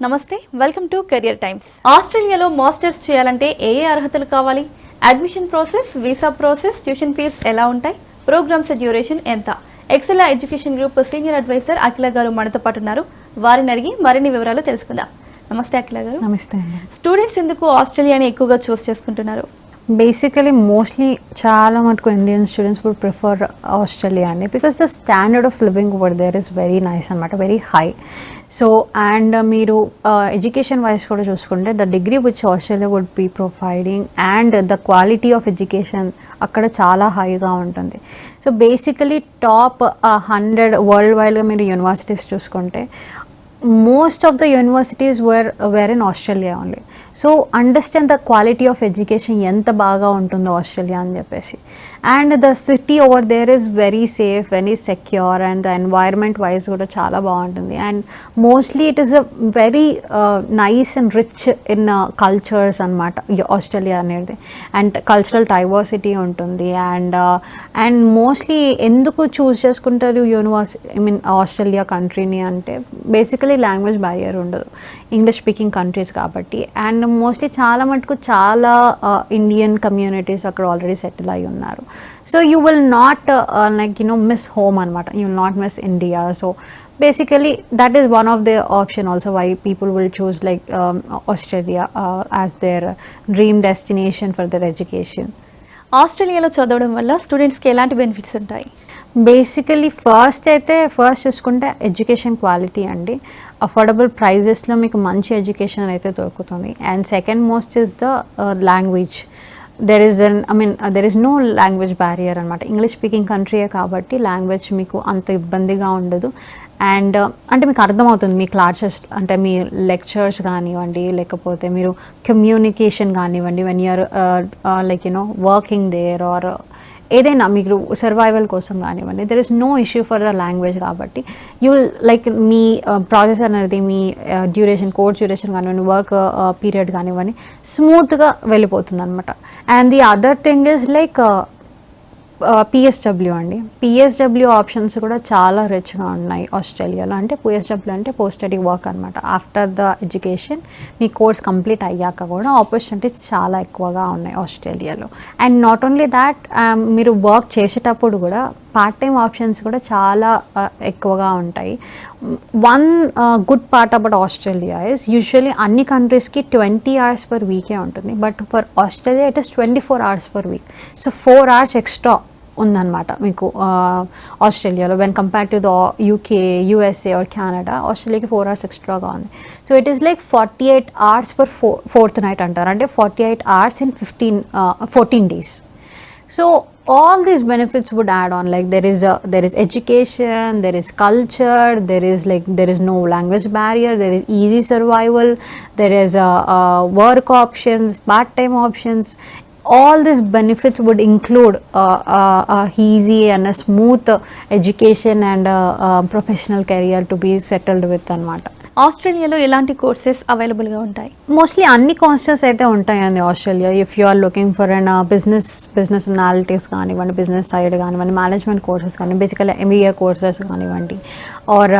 నమస్తే, welcome to Career Times. ఆస్ట్రేలియాలో masters చేయాలంటే ఏ అర్హతలు కావాలి? Admission process, visa process, tuition fees ఎలా ఉంటాయి? ప్రోగ్రామ్స్ డ్యూరేషన్ ఎంత? Excella education group senior advisor Akhila గారు మనతో పాటు ఉన్నారు. వారిని అడిగి మరిన్ని వివరాలు తెలుసుకుందాం. నమస్తే అఖిల గారు. నమస్తే అండి. స్టూడెంట్స్ ఎందుకు ఆస్ట్రేలియాని ఎక్కువగా చూస్ చేసుకుంటున్నారు? బేసికలీ మోస్ట్లీ చాలా మటుకు Indian students would prefer Australia అండి, because the standard of living over there is very nice అనమాట, వెరీ హై. సో అండ్ మీరు ఎడ్యుకేషన్ వైజ్ కూడా చూసుకుంటే the degree which Australia would be providing and the quality of education అక్కడ చాలా హైగా ఉంటుంది. So basically top 100 world వైడ్గా మీరు యూనివర్సిటీస్ చూసుకుంటే most of the universities were in Australia only. So understand the quality of education ఎంత బాగా ఉంటుందో ఆస్ట్రేలియా అని చెప్పేసి. And the city over there is very safe, very secure, and the environment wise కూడా చాలా బాగుంటుంది. And mostly it is a very nice and rich in cultures అనమాట Australia అనేది. అండ్ కల్చరల్ డైవర్సిటీ ఉంటుంది. అండ్ మోస్ట్లీ ఎందుకు choose చేసుకుంటారు Australia కంట్రీని అంటే బేసికలీ లాంగ్వేజ్ బ్యారియర్ ఉండదు, ఇంగ్లీష్ స్పీకింగ్ కంట్రీస్ కాబట్టి. అండ్ మోస్ట్లీ చాలా మటుకు చాలా ఇండియన్ కమ్యూనిటీస్ అక్కడ ఆల్రెడీ సెటిల్ అయి ఉన్నారు. So you will not miss home అనమాట, you will not miss India. So basically that is one of the option also why people will choose Australia as their dream destination for their education. ఆస్ట్రేలియాలో చదవడం వల్ల స్టూడెంట్స్కి ఎలాంటి benefits ఉంటాయి? Basically first చూసుకుంటే education quality అండి. Affordable ప్రైజెస్లో మీకు మంచి ఎడ్యుకేషన్ అయితే దొరుకుతుంది. And second most is the language. There is no language barrier అనమాట. ఇంగ్లీష్ స్పీకింగ్ కంట్రీయే కాబట్టి లాంగ్వేజ్ మీకు అంత ఇబ్బందిగా ఉండదు. అండ్ అంటే మీకు అర్థమవుతుంది మీ క్లాసెస్, అంటే మీ లెక్చర్స్ కానివ్వండి, లేకపోతే మీరు కమ్యూనికేషన్ కానివ్వండి, when you're working there or ఏదైనా మీకు సర్వైవల్ కోసం కానివ్వండి, there is no issue for the language. కాబట్టి యూ మీ ప్రాసెస్ అనేది, మీ కోర్స్ డ్యూరేషన్ కానివ్వండి, వర్క్ పీరియడ్ కానివ్వండి, స్మూత్గా వెళ్ళిపోతుంది అనమాట. And the other thing is PSW అండి. పిఎస్డబ్ల్యూ ఆప్షన్స్ కూడా చాలా రిచ్గా ఉన్నాయి ఆస్ట్రేలియాలో. అంటే పిఎస్డబ్ల్యూ అంటే పోస్ట్ స్టడీ వర్క్ అనమాట. ఆఫ్టర్ ద ఎడ్యుకేషన్ మీ కోర్స్ కంప్లీట్ అయ్యాక కూడా ఆపర్చునిటీస్ చాలా ఎక్కువగా ఉన్నాయి ఆస్ట్రేలియాలో. అండ్ నాట్ ఓన్లీ దాట్, మీరు వర్క్ చేసేటప్పుడు కూడా పార్ట్ టైం ఆప్షన్స్ కూడా చాలా ఎక్కువగా ఉంటాయి. One good part about Australia is usually అన్ని కంట్రీస్కి 20 hours per వీకే ఉంటుంది, but for Australia it is 24 hours per week. So 4 hours extra ఉందన్నమాట మీకు ఆస్ట్రేలియాలో when compare to the UK, USA or Canada. ఆస్ట్రేలియాకి 4 hours ఎక్స్ట్రాగా ఉంది. So it is 48 hours per fourth night అంటారు, అంటే 48 hours in 14 days. So all these benefits would add on, there is education, there is culture, there is no language barrier, there is easy survival, there is work options, part-time options. All these benefits would include easy and a smooth education and professional career to be settled with anamata. ఆస్ట్రేలియాలో ఎలాంటి courses అవైలబుల్గా ఉంటాయి? Mostly అన్ని courses అయితే ఉంటాయండి Australia. If you are looking for an business analytics కానివ్వండి, business side కానివ్వండి, management courses కానివ్వండి, బేసికలీ ఎంబీఏ కోర్సెస్ కానివ్వండి, or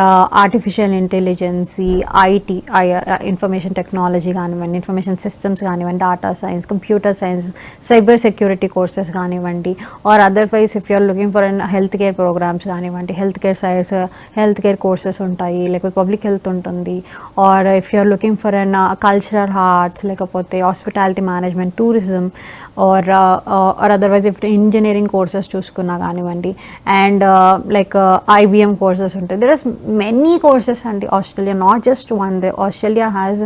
artificial intelligence, IT, information technology కానివ్వండి, ఇన్ఫర్మేషన్ సిస్టమ్స్ కానివ్వండి, data science, computer science, cyber security courses కానివ్వండి, or otherwise if you are looking for an health care programs కానివ్వండి, health care courses ఉంటాయి, లేకపోతే public health ఉంటుంది. Or if you are looking for an cultural arts, లేకపోతే hospitality management, tourism, or otherwise if engineering courses చూసుకున్నా కానివ్వండి, and IBM courses ఉంటాయి. There are many courses అండి Australia, not just one. Australia has,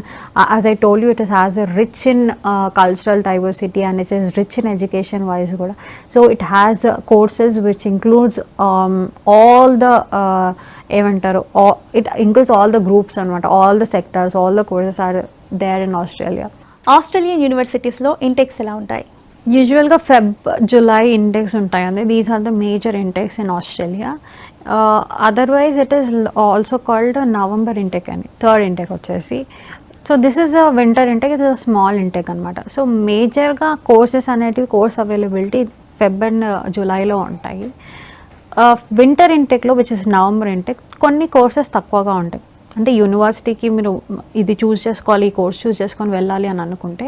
as I told you, it has a rich in cultural diversity and it is rich in education wise కూడా. So it has courses which includes all the ఏమంటారు, it includes all the groups అనమాట, all the sectors, all the courses are there in Australia. Australian యూనివర్సిటీస్లో intakes ఎలా ఉంటాయి? యూజువల్గా July intakes ఉంటాయండి. These are the major intakes in Australia. Otherwise it is also called November intake అని, third intake వచ్చేసి. So this is a winter intake, it is a small intake అనమాట. So మేజర్గా courses అనేటివి, course availability Feb and Julyలో ఉంటాయి. Winter ఇంటెక్లో which is November intake కొన్ని courses తక్కువగా ఉంటాయి. అంటే యూనివర్సిటీకి మీరు ఇది చూస్ చేసుకోవాలి, ఈ కోర్స్ చూస్ చేసుకొని వెళ్ళాలి అని అనుకుంటే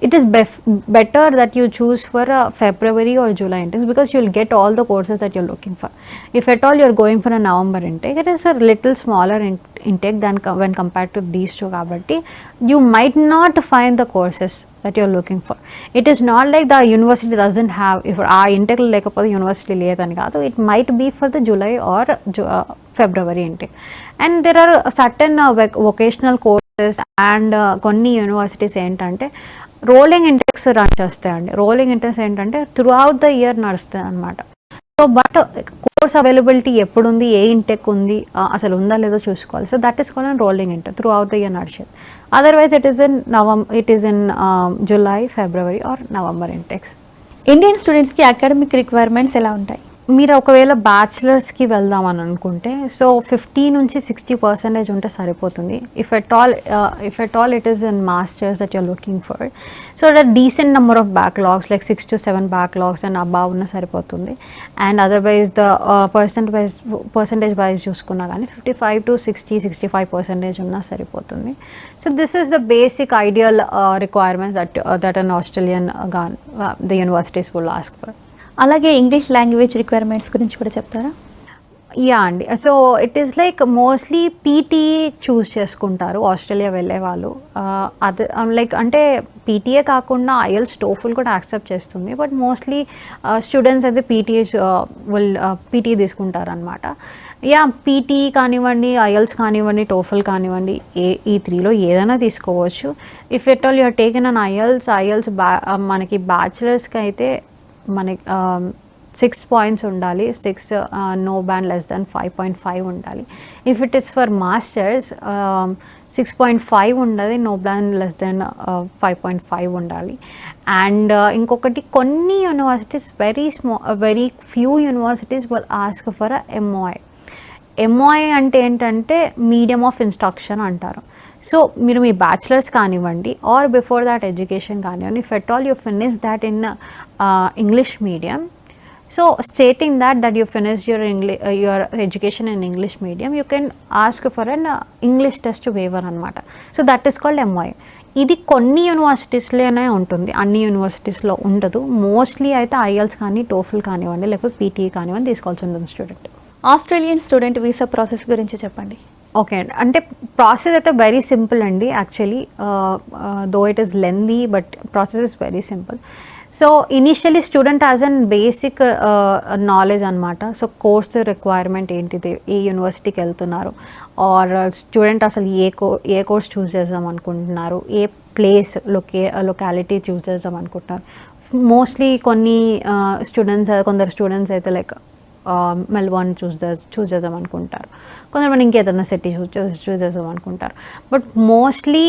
it is better that you choose for February or July intakes, because you'll get all the courses that you're looking for. If at all you're going for a November intake, it is a little smaller intake than when compared to these two kabatti you might not find the courses that you're looking for. It is not like the university doesn't have, if aa intake lo lekapothe university ledani kaadu, it might be for the July or February intake. And there are certain vocational courses and కొన్ని universities ఏంటంటే rolling intakes run చేస్తాయండి. Rolling intakes ఏంటంటే throughout the year నడుస్తాయి అనమాట. So but course availability ఎప్పుడుంది, ఏ intake ఉంది, అసలు ఉందా లేదో చూసుకోవాలి. So that is called rolling intake, throughout the year నడిచేది. Otherwise it is in July, February or November intakes. Indian స్టూడెంట్స్కి అకాడమిక్ రిక్వైర్మెంట్స్ ఎలా ఉంటాయి? మీరు ఒకవేళ బ్యాచిలర్స్కి వెళ్దామని అనుకుంటే సో 50 నుంచి 60% ఉంటే సరిపోతుంది. If at all it is in masters that you're looking for, so that decent number of backlogs like 6 to 7 backlogs and above ఉన్న సరిపోతుంది. And otherwise the percentage wise చూసుకున్నా కానీ 55 to 65% ఉన్నా సరిపోతుంది. So this is the basic ideal requirements that an Australian the universities will ask for. అలాగే English language requirements గురించి కూడా చెప్తారా? యా అండి, so it is like mostly PTE choose చేసుకుంటారు ఆస్ట్రేలియా వెళ్ళే వాళ్ళు. అది లైక్ అంటే పీటీఏ కాకుండా ఐఎల్స్, టోఫుల్ కూడా యాక్సెప్ట్ చేస్తుంది. బట్ మోస్ట్లీ స్టూడెంట్స్ అయితే పీటీఏ తీసుకుంటారు అనమాట. యా, పీటీ కానివ్వండి, ఐఎల్స్ కానివ్వండి, టోఫుల్ కానివ్వండి, ఈ 3లో ఏదైనా తీసుకోవచ్చు. If at all you're taken an IELTS మనకి బ్యాచిలర్స్కి అయితే మనకి 6 points ఉండాలి. 6 నో బ్యాండ్ లెస్ దెన్ 5.5 ఉండాలి. If it is for masters 6.5 ఉండాలి, నో బ్యాండ్ లెస్ దెన్ 5.5 ఉండాలి. అండ్ ఇంకొకటి కొన్ని universities very few universities will ask for M O I అంటే ఏంటంటే మీడియం ఆఫ్ ఇన్స్ట్రక్షన్ అంటారు. సో మీరు మీ బ్యాచిలర్స్ కానివ్వండి ఆర్ బిఫోర్ దాట్ ఎడ్యుకేషన్ కానివ్వండి, if at all you finish that in English medium, so stating that you finished your education in English medium, you can ask for an English test waiver అనమాట. So that is called M O I. ఇది కొన్ని యూనివర్సిటీస్లోనే ఉంటుంది, అన్ని యూనివర్సిటీస్లో ఉండదు. Mostly అయితే IELTS కానీ, TOEFL కానివ్వండి, లేకపోతే పీటీఈ కానివ్వండి తీసుకోవాల్సి ఉంటుంది student. Australian student visa process గురించి చెప్పండి. ఓకే అండి, అంటే ప్రాసెస్ అయితే వెరీ సింపుల్ అండి. Actually though it is lengthy, but process is very simple. So initially student as an basic knowledge అనమాట. సో కోర్స్ రిక్వైర్మెంట్ ఏంటిది, ఏ యూనివర్సిటీకి వెళ్తున్నారు, ఆర్ స్టూడెంట్ అసలు ఏ కోర్స్ చూస్ చేద్దాం అనుకుంటున్నారు, ఏ ప్లేస్ లొకాలిటీ చూస్ చేద్దాం అనుకుంటున్నారు. మోస్ట్లీ కొందరు స్టూడెంట్స్ అయితే లైక్ మెల్బోర్న్ చూస్ చేద్దాం అనుకుంటారు, కొంతమంది ఇంకేదైనా సిటీ చూస్ చేద్దాం అనుకుంటారు. బట్ మోస్ట్లీ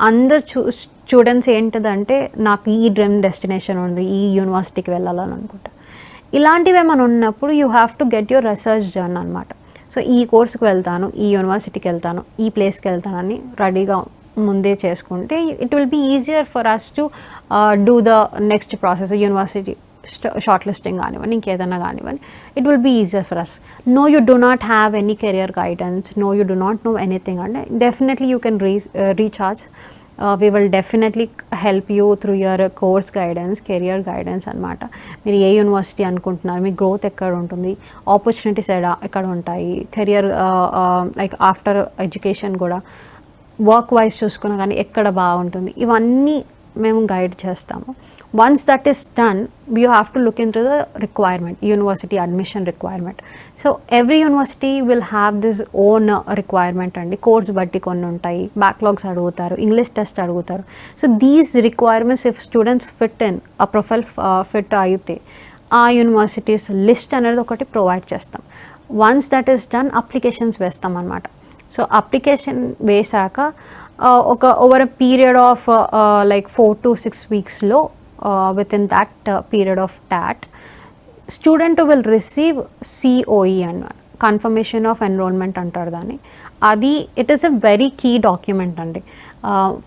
అందరు స్టూడెంట్స్ ఏంటిదంటే నాకు ఈ డ్రీమ్ డెస్టినేషన్ ఉంది, ఈ యూనివర్సిటీకి వెళ్ళాలని అనుకుంటారు. ఇలాంటివి ఏమైనా ఉన్నప్పుడు you have to get your research done అనమాట. సో ఈ కోర్స్కి వెళ్తాను, ఈ యూనివర్సిటీకి వెళ్తాను, ఈ ప్లేస్కి వెళ్తానని రెడీగా ముందే చేసుకుంటే it will be easier for us to do the next process, university shortlisting కానివ్వండి, ఇంకేదైనా కానివ్వండి. It will be easier for us. No you do not have any career guidance, no you do not know anything అంటే definitely you can recharge. We will definitely help you through your course guidance, career guidance అనమాట. మీరు ఏ university అనుకుంటున్నారు, మీ growth ఎక్కడ ఉంటుంది, opportunities ఎక్కడ ఉంటాయి, career like after education కూడా work wise చూసుకున్నా కానీ ఎక్కడ బాగుంటుంది, ఇవన్నీ మేము గైడ్ చేస్తాము. Once that is done, you have to look into the requirement, university admission requirement. So every university will have this own requirement and course batti konni untayi, backlogs adugutaru, English test adugutaru. So these requirements, if students fit in, a profile fit ayite, aa universities list anedi okati provide chestam. Once that is done, applications vestam anamata. So application vesaka over a period of like 4 to 6 weeks lo, within that period of TAT, student will receive COE and confirmation of enrollment antaru dani. Adi it is a very key document andi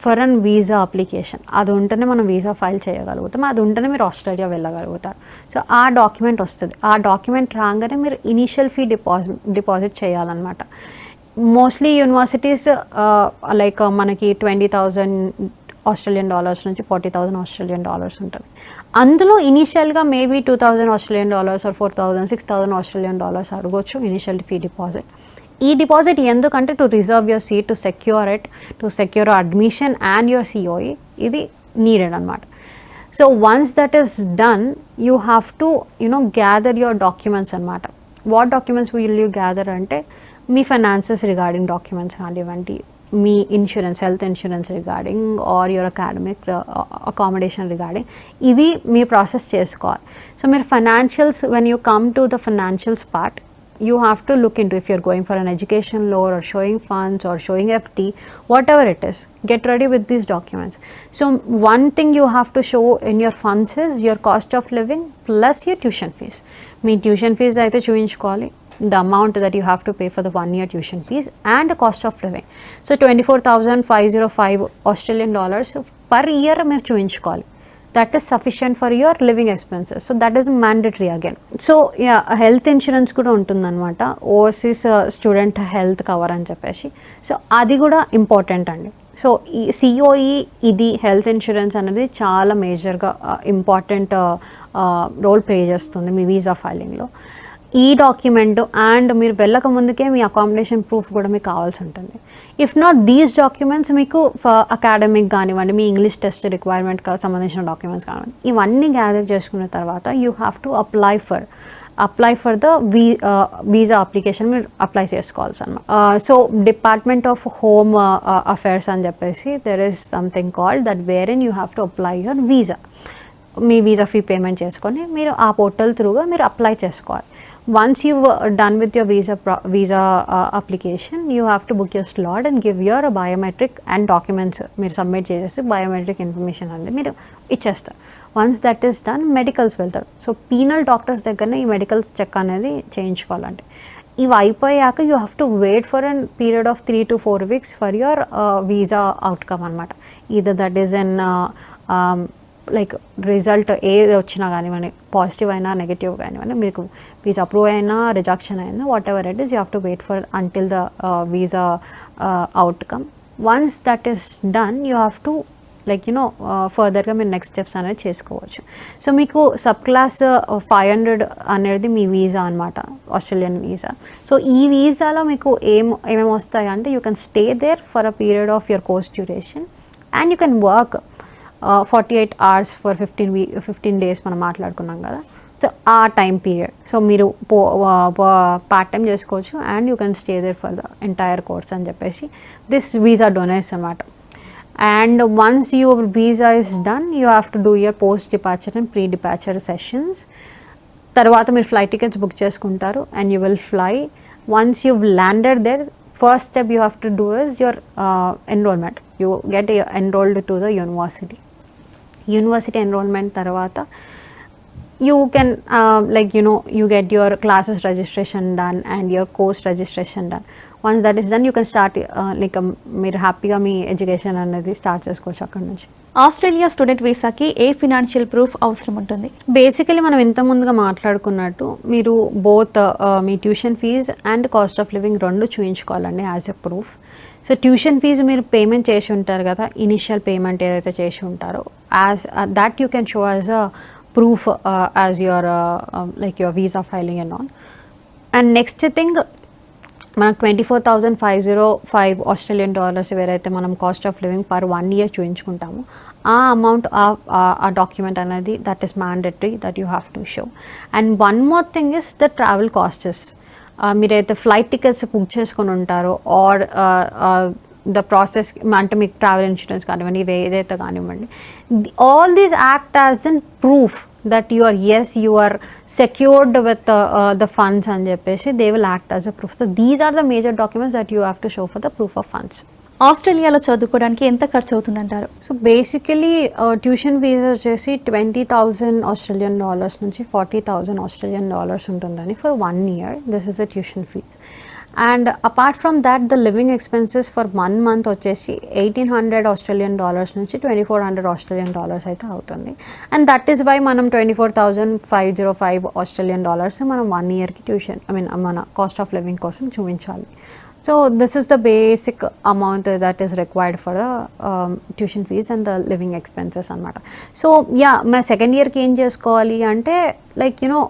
for an visa application. Adi untane manam visa file cheyagalugutam, adi untane meer Australia vellagalugutaru. So aa document ostadi, aa document raangane meer initial fee deposit cheyalanamata. Mostly universities like మనకి $20,000 Australian dollars నుంచి $40,000 Australian dollars ఉంటుంది. అందులో ఇనీషియల్గా maybe $2,000 Australian dollars or 4,000 6,000 Australian dollars అడగొచ్చు initial fee deposit. ఈ deposit ఎందుకంటే to reserve your seat, to secure it, to secure admission and your COE, ఇది needed అనమాట. So once that is done you have to gather your documents అనమాట. What documents will you gather అంటే మీ finances regarding documents కానివ్వండి, మీ insurance, health insurance regarding or your academic accommodation regarding, ఇవి మీరు process చేసుకోవాలి. సో మీరు financials, when you come to the financials part, you have to look into if you're going for an education loan or showing funds or showing FD, whatever it is, get ready with these documents. So one thing you have to show in your funds is your cost of living plus your tuition fees. Me tuition fees aithe chuinchukovali, the amount that you have to pay for the 1 year tuition fees and the cost of living. So 24,505 Australian dollars per year meer chuinchukovali. That is sufficient for your living expenses. So that is mandatory again. So yeah, health insurance kuda untundannamata, overseas student health cover అని చెప్పేసి. So అది కూడా important అండి. So ఈ COE, ఇది health insurance అనేది చాలా మేజర్గా ఇంపార్టెంట్ రోల్ ప్లే చేస్తుంది మీ వీసా ఫైలింగ్లో. ఈ డాక్యుమెంట్ అండ్ మీరు వెళ్ళక ముందుకే మీ అకామిడేషన్ ప్రూఫ్ కూడా మీకు కావాల్సి ఉంటుంది. ఇఫ్ నాట్ దీస్ డాక్యుమెంట్స్, మీకు అకాడమిక్ కానివ్వండి, మీ ఇంగ్లీష్ టెస్ట్ రిక్వైర్మెంట్కి సంబంధించిన డాక్యుమెంట్స్ కానివ్వండి, ఇవన్నీ గ్యాదర్ చేసుకున్న తర్వాత you have to apply for the visa application మీరు అప్లై చేసుకోవాల్సి అన్నమాట. So department of home affairs అని చెప్పేసి there is something called that wherein you have to apply your visa. మీ వీసా ఫీ పేమెంట్ చేసుకొని మీరు ఆ పోర్టల్ త్రూగా మీరు అప్లై చేసుకోవాలి. Once you've done with your visa application, you have to book your slot and give your biometric and documents మీరు submit చేసేసి biometric information అనేది మీరు ఇచ్చేస్తారు. Once that is done, medicals వెళ్తారు. సో పీనల్ డాక్టర్స్ దగ్గరనే ఈ medicals check అనేది చేయించుకోవాలంటే, ఇవి అయిపోయాక you have to wait for an period of 3 to 4 weeks for your visa outcome అనమాట. Either that is an like result ఏది వచ్చినా కానివ్వండి, పాజిటివ్ అయినా నెగిటివ్ కానివ్వండి, మీకు వీసా అప్రూవ్ అయినా రిజెక్షన్ అయినా, whatever it is, you have to wait for until the visa outcome. Once that is done, you have to ఫర్దర్గా మీరు నెక్స్ట్ స్టెప్స్ అనేది చేసుకోవచ్చు. సో మీకు సబ్ క్లాస్ 500 అనేది మీ వీసా అనమాట, ఆస్ట్రేలియన్ వీసా. సో ఈ వీసాలో మీకు ఏమేమి వస్తాయి అంటే, you can stay there for a period of your course duration and you can work 48 hours for 15 days మనం మాట్లాడుకున్నాం కదా. సో ఆ టైం పీరియడ్, సో మీరు పార్ట్ టైం చేసుకోవచ్చు and you can stay there for the entire course అని చెప్పేసి this visa denotes అనమాట. And once your visa is done, you have to do your post departure and pre departure sessions. తర్వాత మీరు flight tickets book చేసుకుంటారు and you will fly. Once you've landed there, first step you have to do is your enrollment. You get enrolled to the university enrollment tarvata you can you get your classes registration done and your course registration done. Once that is done, you can start మీరు హ్యాపీగా మీ education అనేది start చేసుకోవచ్చు అక్కడ నుంచి. Australia student వీసాకి ఏ financial proof అవసరం ఉంటుంది? బేసికలీ మనం ఇంత ముందుగా మాట్లాడుకున్నట్టు మీరు బోత్ మీ tuition fees and cost of living రెండు చూపించుకోవాలండి as a proof. So tuition fees మీరు పేమెంట్ చేసి ఉంటారు కదా, ఇనిషియల్ పేమెంట్ ఏదైతే చేసి ఉంటారో, as that you can show as a proof as your like your visa filing and all. And next thing, మనకు 24,505 ఆస్ట్రేలియన్ డాలర్స్ ఎవరైతే మనం cost of living per 1 year చూపించుకుంటామో, ఆ అమౌంట్ ఆ డాక్యుమెంట్ అనేది that is mandatory that you have to show. And one more thing is the travel costs. మీరైతే flight tickets book చేసుకొని ఉంటారో ఆర్ ద ప్రాసెస్ అంటే మీకు ట్రావెల్ ఇన్సూరెన్స్ కానివ్వండి, ఇవి ఏదైతే కానివ్వండి, all these act as an proof that you are secured with the funds అని చెప్పేసి they will act as a proof. So these are the major documents that you have to show for the proof of funds. ఆస్ట్రేలియాలో చదువుకోవడానికి ఎంత ఖర్చు అవుతుంది అంటారు? So basically tuition fee వచ్చేసి 20,000 Australian dollars నుంచి 40,000 ఆస్ట్రేలియన్ డాలర్స్ ఉంటుందని for 1 year. This is a tuition fees. And apart from that the living expenses for 1 month వచ్చేసి 1,800 ఆస్ట్రేలియన్ డాలర్స్ నుంచి 2,400 ఆస్ట్రేలియన్ డాలర్స్ అయితే అవుతుంది. అండ్ దట్ ఈస్ వై మనం 24,505 Australian dollars మనం 1 yearకి tuition మన cost of living కోసం చూపించాలి. So this is the basic amount that is required for the tuition fees and the living expenses అనమాట. So yeah మా second ఇయర్కి ఏం చేసుకోవాలి అంటే like you know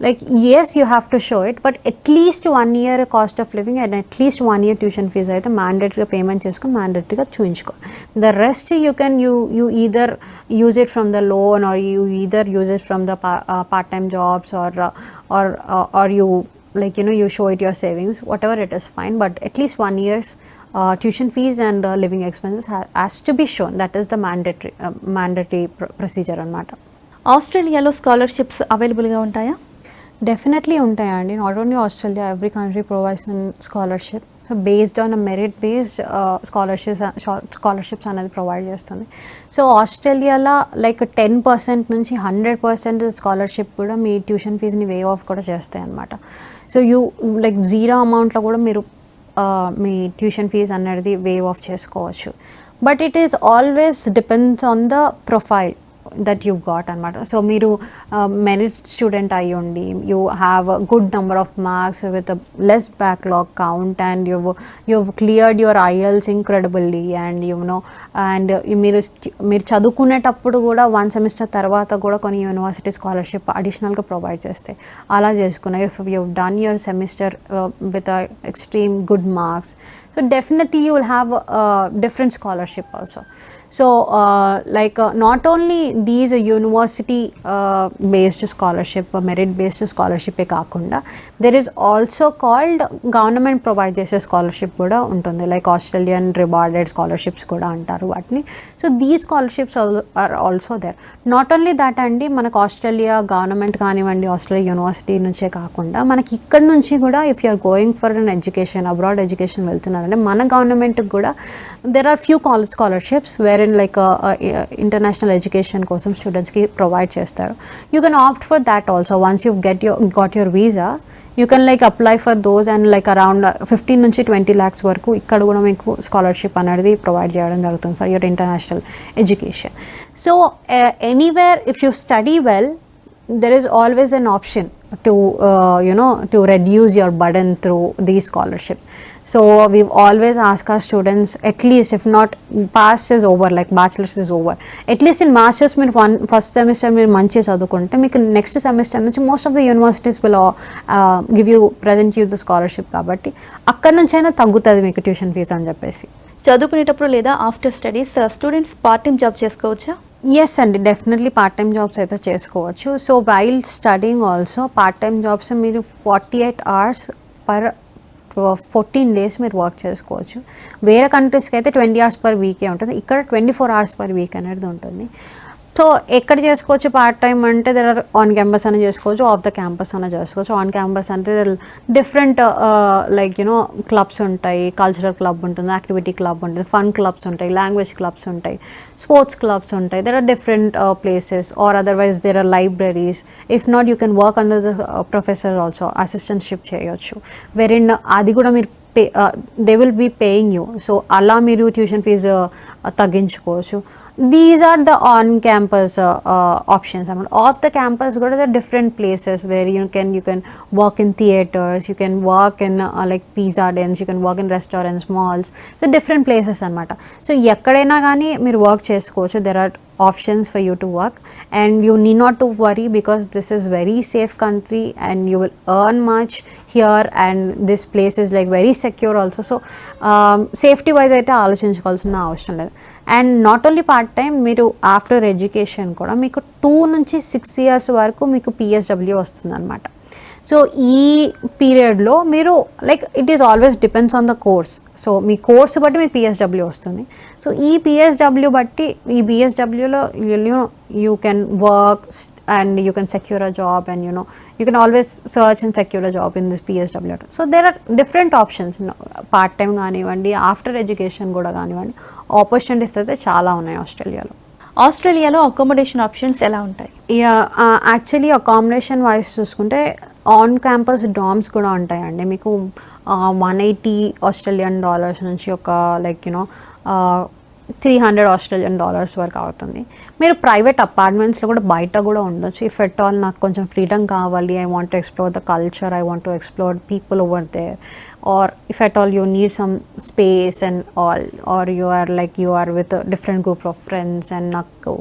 like yes you have to show it, but at least 1 year cost of living and at least 1 year tuition fees అయితే mandatory payment చేసుకొని mandatory గా చూయించుకో. The rest you either use it from the loan or you either use it from the part time jobs or you like you know you show it your savings, whatever it is fine, but at least 1 year's tuition fees and living expenses has to be shown. That is the mandatory procedure అనమాట. ఆస్ట్రేలియాలో scholarships అవైలబుల్గా ఉంటాయా? Definitely ఉంటాయండి. Not only Australia, every country provides scholarship. So based on merit based scholarships అనేది provide చేస్తుంది. So ఆస్ట్రేలియాలో like 10% నుంచి 100% scholarship కూడా మీ ట్యూషన్ ఫీజ్ని వే ఆఫ్ కూడా చేస్తాయి అన్నమాట. సో యూ లైక్ జీరో అమౌంట్లో కూడా మీరు మీ ట్యూషన్ ఫీజ్ అనేది వే ఆఫ్ చేసుకోవచ్చు. But it is always depends on the profile that you've got అనమాట. సో మీరు మెరిట్ స్టూడెంట్ అయ్యి ఉండి you have a good number of marks with less backlog count and you've cleared your IELTS incredibly and you know and మీరు చదువుకునేటప్పుడు కూడా 1 semester తర్వాత కూడా కొన్ని యూనివర్సిటీ స్కాలర్షిప్ అడిషనల్గా ప్రొవైడ్ చేస్తాయి. అలా చేసుకున్నా if you've done your semester with a extreme good marks, so definitely you will have different scholarship also. So not only these university based scholarship, merit based scholarship ఏ కాకుండా there is also called government provide చేసే scholarship కూడా ఉంటుంది, like Australian rewarded scholarships కూడా అంటారు వాటిని. So these scholarships are also there. Not only that అండి, మనకు Australia government కానివ్వండి, ఆస్ట్రేలియా యూనివర్సిటీ నుంచే కాకుండా మనకి ఇక్కడ నుంచి కూడా if you are going for an education, abroad education వెళ్తున్నారంటే మన గవర్నమెంట్కి కూడా there are few college scholarships wherein like international education కోసం స్టూడెంట్స్కి ప్రొవైడ్ చేస్తారు. You can opt for that also. Once you got your visa, you can like apply for those and like around 15 నుంచి 20 lakhs వరకు ఇక్కడ కూడా మీకు scholarship అనేది provide చేయడం జరుగుతుంది for your international education. So anywhere if you study well, there is always an option to to reduce your burden through these scholarship. So we've always asked our students, at least if not past is over, like bachelor's is over, at least in masters మీరు first semester మీరు మంచిగా చదువుకుంటే మీకు next semester నుంచి most of the universities will present you the scholarship, కాబట్టి అక్కడ నుంచి అయినా తగ్గుతుంది మీకు ట్యూషన్ ఫీజ్ అని చెప్పేసి. చదువుకునేటప్పుడు లేదా after studies students part time job చేసుకోవచ్చా? ఎస్ అండి, డెఫినెట్లీ పార్ట్ టైం జాబ్స్ అయితే చేసుకోవచ్చు. So while studying also part time jobs మీరు 48 hours పర్ 14 days మీరు వర్క్ చేసుకోవచ్చు. వేరే కంట్రీస్కి అయితే 20 hours per week ఉంటుంది, ఇక్కడ 24 hours per week అనేది ఉంటుంది. సో ఎక్కడ చేసుకోవచ్చు పార్ట్ టైం అంటే దర్ ఆర్ ఆన్ క్యాంపస్ అని చేసుకోవచ్చు, ఆఫ్ ద క్యాంపస్ అని చేసుకోవచ్చు. ఆన్ క్యాంపస్ అంటే డిఫరెంట్ లైక్ క్లబ్స్ ఉంటాయి, కల్చరల్ క్లబ్ ఉంటుంది, యాక్టివిటీ క్లబ్ ఉంటుంది, ఫన్ క్లబ్స్ ఉంటాయి, లాంగ్వేజ్ క్లబ్స్ ఉంటాయి, స్పోర్ట్స్ క్లబ్స్ ఉంటాయి. There are different places or otherwise there are libraries. If not you can work under the professor also, assistantship చేయొచ్చు, wherein అది కూడా మీరు they will be paying you. So అలా మీరు tuition fee తగ్గించుకోవచ్చు. These are the on-campus options. Off the campus, go to the different places where you can work in theaters, you can work in like pizza dens, you can work in restaurants, malls. So different places anamata. So ekkadaina gaani meer work chesukochu. There are options for you to work and you need not to worry because this is very safe country and you will earn much here and this place is like very secure also. So safety wise aithe ఆలోచించుకోవాల్సిన అవసరం లేదు. And not only part time, మీరు after education కూడా మీకు 2 నుంచి 6 years వరకు మీకు PSW వస్తుంది అనమాట. సో ఈ పీరియడ్లో మీరు like it is always depends on the course. So మీ కోర్స్ బట్టి మీకు PSW వస్తుంది. సో ఈ PSW బట్టి ఈ BSWలో you can work and you can secure a job and you can always search and secure a job in this PSW. So there are different options, part time కానివ్వండి, after education కూడా కానివ్వండి, opportunities అయితే చాలా ఉన్నాయి ఆస్ట్రేలియాలో. ఆస్ట్రేలియాలో accommodation options ఎలా ఉంటాయి? యాక్చువల్లీ అకామిడేషన్ వైజ్ చూసుకుంటే ఆన్ క్యాంపస్ డామ్స్ కూడా ఉంటాయండి. మీకు $180 ఆస్ట్రేలియన్ నుంచి ఒక లైక్ $300 Australian వరకు అవుతుంది. మీరు ప్రైవేట్ అపార్ట్మెంట్స్లో కూడా బయట కూడా ఉండొచ్చు. ఇఫ్ ఎట్ ఆల్ నాకు కొంచెం ఫ్రీడమ్ కావాలి, I want to explore the culture, I want to explore people over there, or if at all you need some space and all, or you are with a different group of friends and నాకు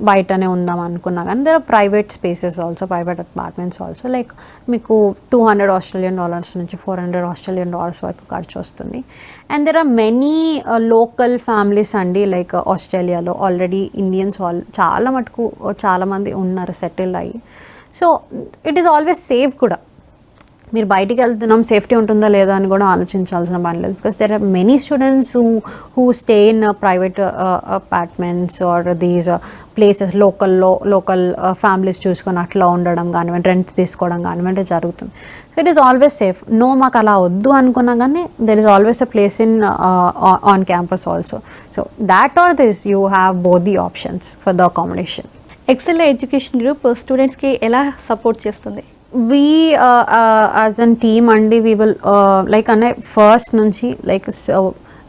బయటనే ఉందాం అనుకున్నా కానీ there are private spaces also, private apartments also, like మీకు $200 నుంచి $400 వరకు ఖర్చు వస్తుంది. And there are many local families అండి, లైక్ ఆస్ట్రేలియాలో ఆల్రెడీ ఇండియన్స్ చాలా మటుకు చాలా మంది ఉన్నారు సెటిల్ అయ్యి. So it is always safe కూడా. మీరు బయటికి వెళ్తున్నాం సేఫ్టీ ఉంటుందా లేదా అని కూడా ఆలోచించాల్సిన పని లేదు. Because there are many students who stay in private apartments or these places, local families చూసుకొని అట్లా ఉండడం కానివ్వండి, రెంట్ తీసుకోవడం కానివ్వండి జరుగుతుంది. So it is always safe. No మాకు అలా వద్దు అనుకున్నా కానీ there is always a place in on campus also. So that are this you have both the options for the accommodation. Excella education group స్టూడెంట్స్కి ఎలా సపోర్ట్ చేస్తుంది? We as a team and we will like first nunchi like so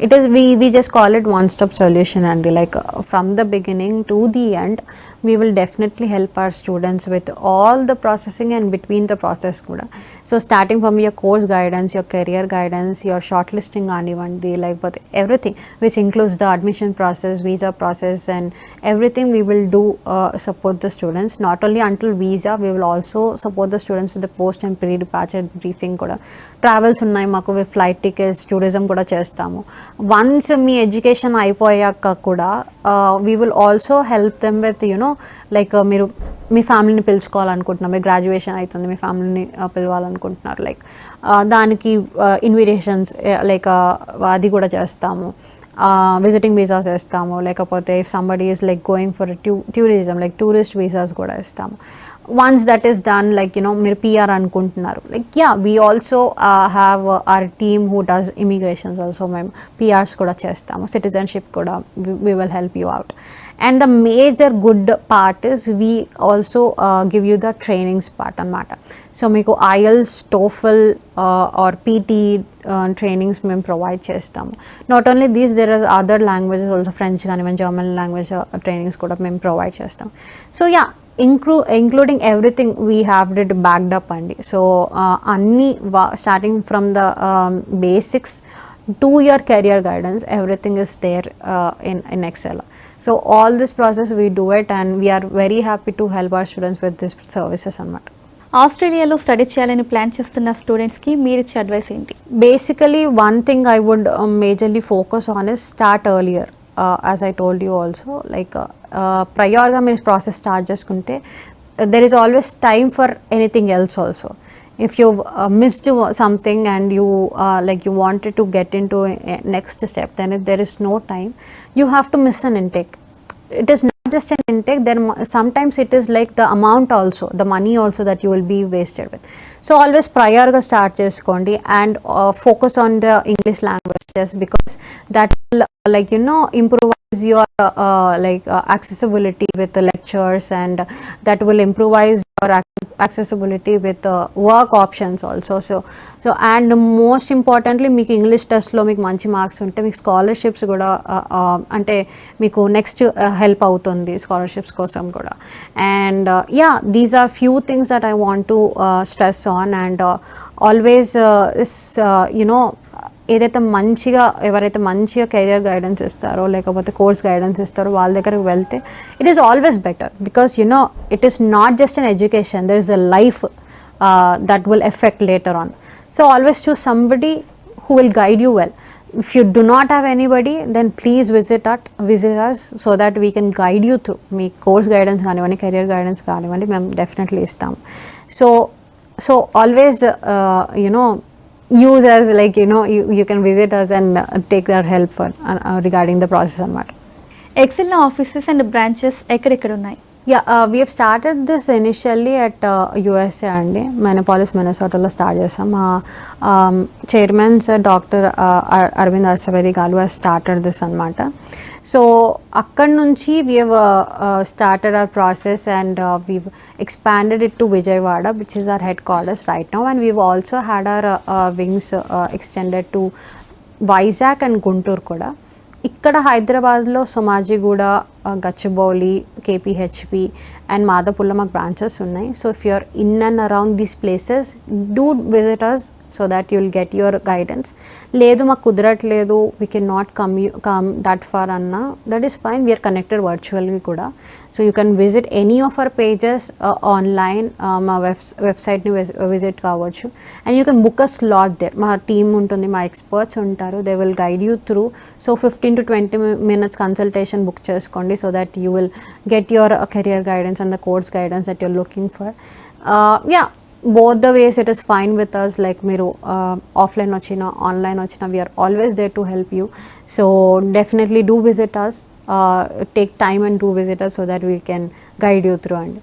it is we just call it one stop solution, and like from the beginning to the end we will definitely help our students with all the processing and between the process kuda. So starting from your course guidance, your career guidance, your shortlisting anivandi, like but everything which includes the admission process, visa process, and everything we will do support the students. Not only until visa, we will also support the students with the post and pre-departure briefing kuda. Travels unnai maku with flight tickets, tourism kuda chestamu. Once me education అయిపోయాక కూడా we will also help them with like మీరు మీ ఫ్యామిలీని పిలుచుకోవాలనుకుంటున్నారు, మీ graduation అవుతుంది, మీ ఫ్యామిలీని పిలవాలనుకుంటున్నారు, like దానికి invitations like అది కూడా చేస్తాము. విజిటింగ్ వీసాస్ ఇస్తాము, లేకపోతే if somebody is like going for tourism like tourist visas కూడా ఇస్తాము. Once that is done, like మీరు పిఆర్ అనుకుంటున్నారు, like we also have our team who does immigrations also. మేము పిఆర్స్ కూడా చేస్తాము, సిటిజన్షిప్ కూడా we will help you out. And the major good part is we also give you the trainings part అనమాట. So మీకు IELTS, TOEFL or PTE trainings మేము provide చేస్తాము. Not only these, there are other languages also, French కానివ్వండి, German language trainings కూడా మేము provide చేస్తాం. So including everything we have it backed up andi. So anni starting from the basics to your career guidance, everything is there in Exxeella. So all this process we do it, and we are very happy to help our students with this services anamata. ఆస్ట్రేలియాలో study చేయాలని plan చేస్తున్న స్టూడెంట్స్కి మీరు ఇచ్చే advice ఏంటి? Basically one thing I would majorly focus on is start earlier. As I told you also, like priorగా మీరు process start చేసుకుంటే there is always time for anything else also. If you've missed something and you like you wanted to get into a next step, then if there is no time, you have to miss an intake. It is not just an intake, then sometimes it is like the amount also, the money also that you will be wasted with. So always prior ga start cheskondi, and focus on the English language, just because that will like improvise your accessibility with the lectures, and that will improvise your accessibility with work options also. So and most importantly, మీకు English టెస్ట్లో మీకు మంచి marks ఉంటే మీకు scholarships కూడా అంటే మీకు next help అవుతుంది స్కాలర్షిప్స్ కోసం కూడా. And these are few things that I want to stress on. And always ఏదైతే ఎవరైతే మంచిగా కెరియర్ గైడెన్స్ ఇస్తారో లేకపోతే కోర్స్ గైడెన్స్ ఇస్తారో వాళ్ళ దగ్గరకు వెళ్తే it is always better, because it is not just an education, there is a life that will effect later on. So always choose somebody who will guide you well. If you do not have anybody, then please visit us so that we can guide you through. Me course guidance కానివ్వండి, career guidance కానివ్వండి, మేము definitely ఇస్తాం. So always use us, like you can visit us and take our help for regarding the process anamata. Excella offices and branches ఎక్కడెక్కడ ఉన్నాయి? We have started this initially at USA అండి, Minneapolis, Minnesota start చేసాం. Chairman sir doctor Arvind అర్సవేరి గారు has started this అనమాట. So అక్కడ నుంచి we have started our process, and we've expanded it to Vijayawada, which is our headquarters right now, and we've also had our wings extended to Vizag and Guntur kuda. ఇక్కడ హైదరాబాద్లో Somajiguda, Gachibowli, KPHB and మాదాపూర్లో మాకు branches ఉన్నాయి. So if you're in and around these places do visit us so that you'll get your guidance. లేదు మాకు కుదరట్లేదు, we can not come that far అన్నా, that is fine, we're connected వర్చువల్గా కూడా. So you can visit any of our pages online, మా వెబ్సైట్ని visit కావచ్చు. And you can book a slot there. మా టీమ్ ఉంటుంది, మా ఎక్స్పర్ట్స్ ఉంటారు, they will guide you through. So 15 to 20 minutes consultation book చేసుకోండి so that you will get your career guidance and the course guidance that you're looking for. Both the ways it is fine with us. Like మీరు offline వచ్చినా online వచ్చినా, we are always there to help you. So definitely do visit us, take time and do visit us so that we can guide you through. And